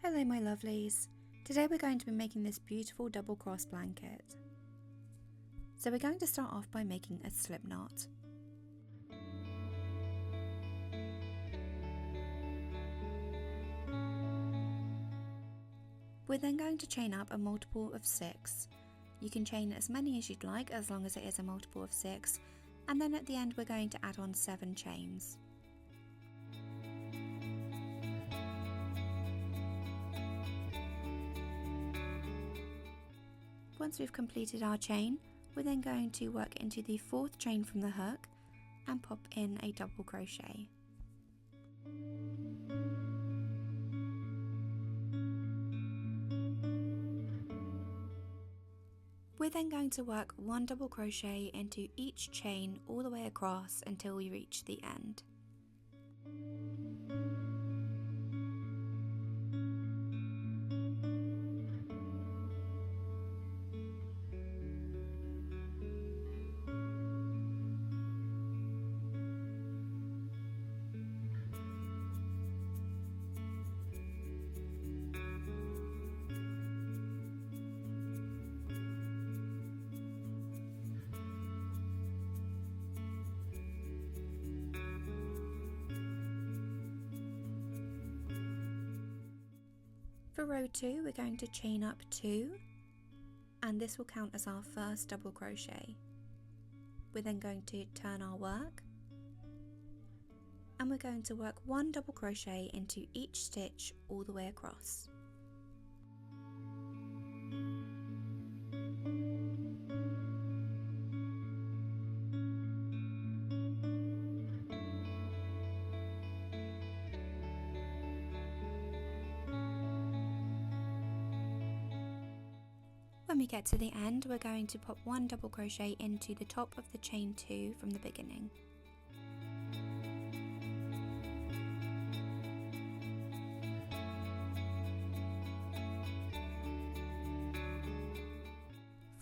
Hello my lovelies, today we're going to be making this beautiful double cross blanket. So we're going to start off by making a slip knot. We're then going to chain up a multiple of 6. You can chain as many as you'd like as long as it is a multiple of 6, and then at the end we're going to add on 7 chains. Once we've completed our chain, we're then going to work into the 4th chain from the hook and pop in a double crochet. We're then going to work 1 double crochet into each chain all the way across until we reach the end. For row 2 we're going to chain up 2 and this will count as our first double crochet. We're then going to turn our work and we're going to work 1 double crochet into each stitch all the way across. When we get to the end, we're going to pop 1 double crochet into the top of the chain 2 from the beginning.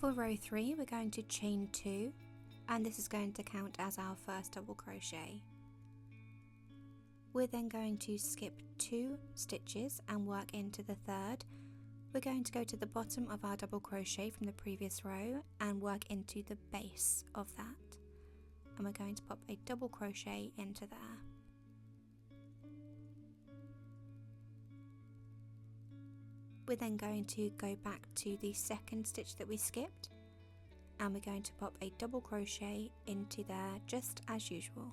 For row 3, we're going to chain 2, and this is going to count as our first double crochet. We're then going to skip 2 stitches and work into the 3rd. We're going to go to the bottom of our double crochet from the previous row and work into the base of that, and we're going to pop a double crochet into there. We're then going to go back to the 2nd stitch that we skipped and we're going to pop a double crochet into there just as usual.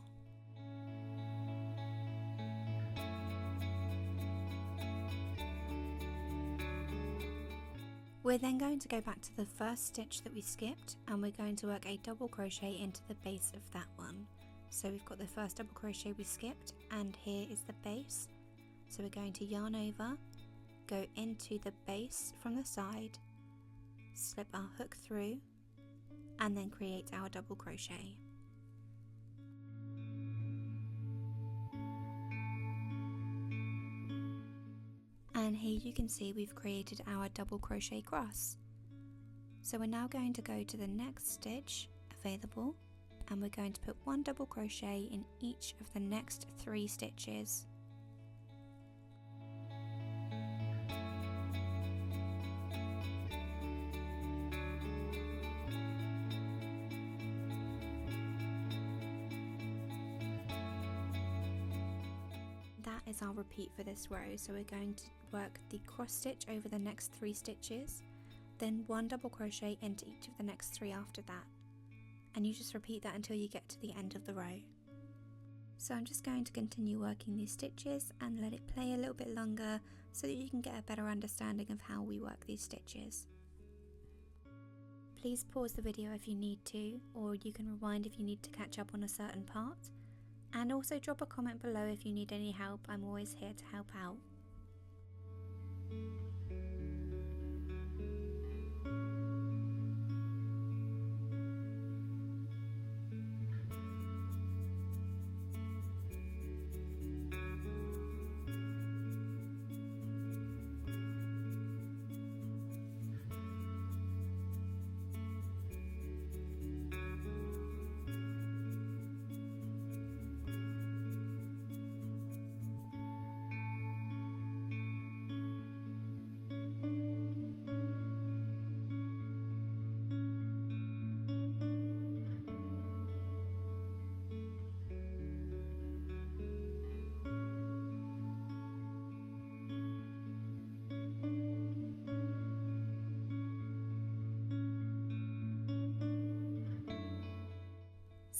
We're then going to go back to the 1st stitch that we skipped and we're going to work a double crochet into the base of that one. So we've got the first double crochet we skipped and here is the base. So we're going to yarn over, go into the base from the side, slip our hook through and then create our double crochet. And here you can see we've created our double crochet cross. So we're now going to go to the next stitch available and we're going to put 1 double crochet in each of the next 3 stitches. That is our repeat for this row, so we're going to work the cross stitch over the next 3 stitches, then 1 double crochet into each of the next 3 after that, and you just repeat that until you get to the end of the row. So I'm just going to continue working these stitches and let it play a little bit longer so that you can get a better understanding of how we work these stitches. Please pause the video if you need to, or you can rewind if you need to catch up on a certain part. And also drop a comment below if you need any help, I'm always here to help out.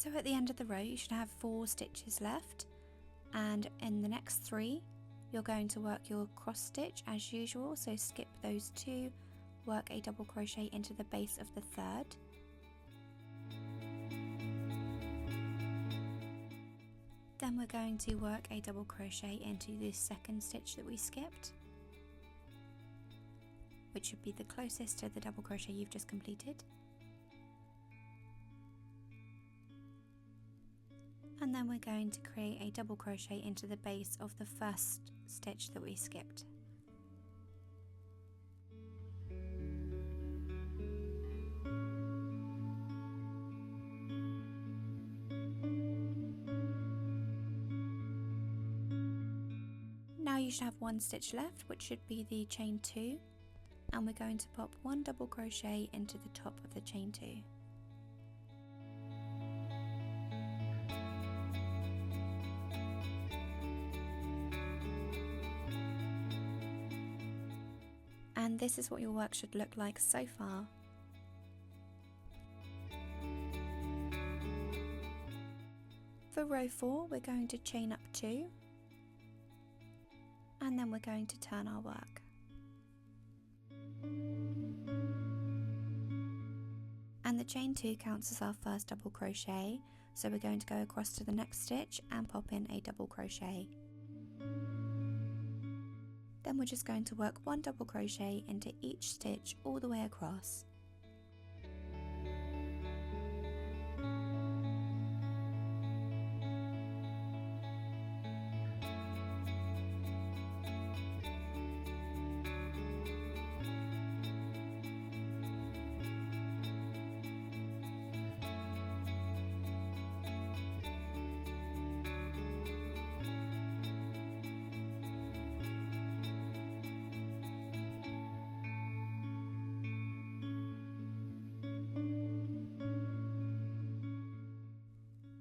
So at the end of the row you should have 4 stitches left, and in the next 3 you're going to work your cross stitch as usual, so skip those 2, work a double crochet into the base of the 3rd. Then we're going to work a double crochet into the 2nd stitch that we skipped, which should be the closest to the double crochet you've just completed. And then we're going to create a double crochet into the base of the 1st stitch that we skipped. Now you should have 1 stitch left, which should be the chain 2, and we're going to pop 1 double crochet into the top of the chain 2. And this is what your work should look like so far. For row 4 we're going to chain up 2, and then we're going to turn our work. And the chain 2 counts as our first double crochet, so we're going to go across to the next stitch and pop in a double crochet. Then we're just going to work 1 double crochet into each stitch all the way across.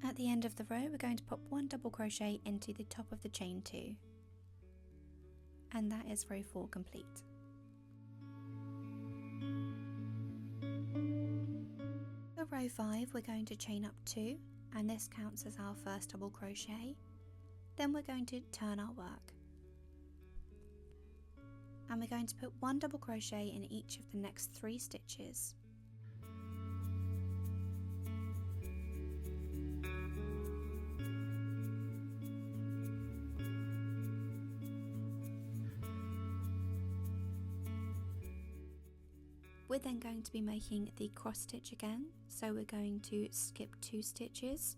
At the end of the row we're going to pop 1 double crochet into the top of the chain 2, and that is row 4 complete. For row 5 we're going to chain up 2, and this counts as our first double crochet. Then we're going to turn our work, and we're going to put 1 double crochet in each of the next 3 stitches. We're then going to be making the cross stitch again, so we're going to skip 2 stitches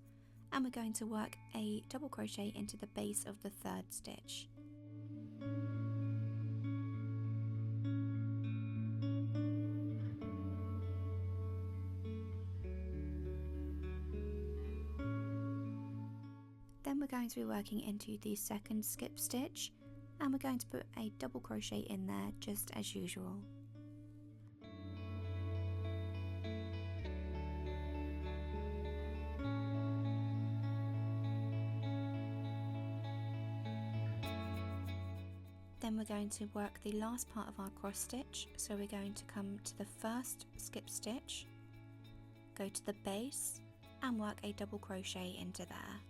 and we're going to work a double crochet into the base of the 3rd stitch. Then we're going to be working into the 2nd skip stitch, and we're going to put a double crochet in there just as usual. Then we're going to work the last part of our cross stitch, so we're going to come to the 1st skip stitch, go to the base and work a double crochet into there.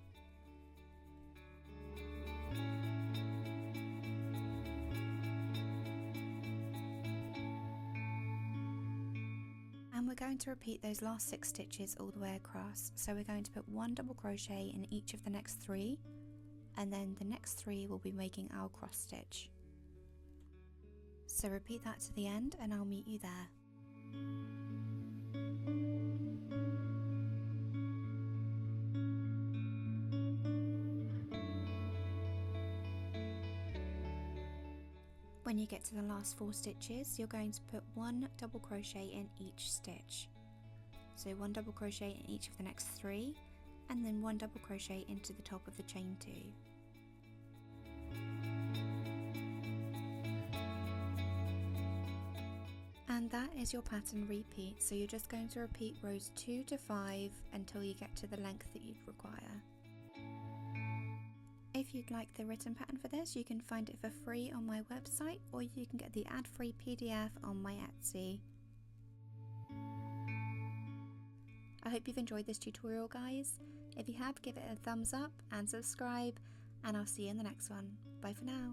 And we're going to repeat those last 6 stitches all the way across, so we're going to put 1 double crochet in each of the next 3, and then the next 3 will be making our cross stitch. So repeat that to the end and I'll meet you there. When you get to the last 4 stitches, you're going to put 1 double crochet in each stitch. So 1 double crochet in each of the next 3, and then 1 double crochet into the top of the chain 2. And that is your pattern repeat, so you're just going to repeat rows 2 to 5 until you get to the length that you'd require. If you'd like the written pattern for this, you can find it for free on my website, or you can get the ad-free PDF on my Etsy. I hope you've enjoyed this tutorial, guys. If you have, give it a thumbs up and subscribe, and I'll see you in the next one. Bye for now.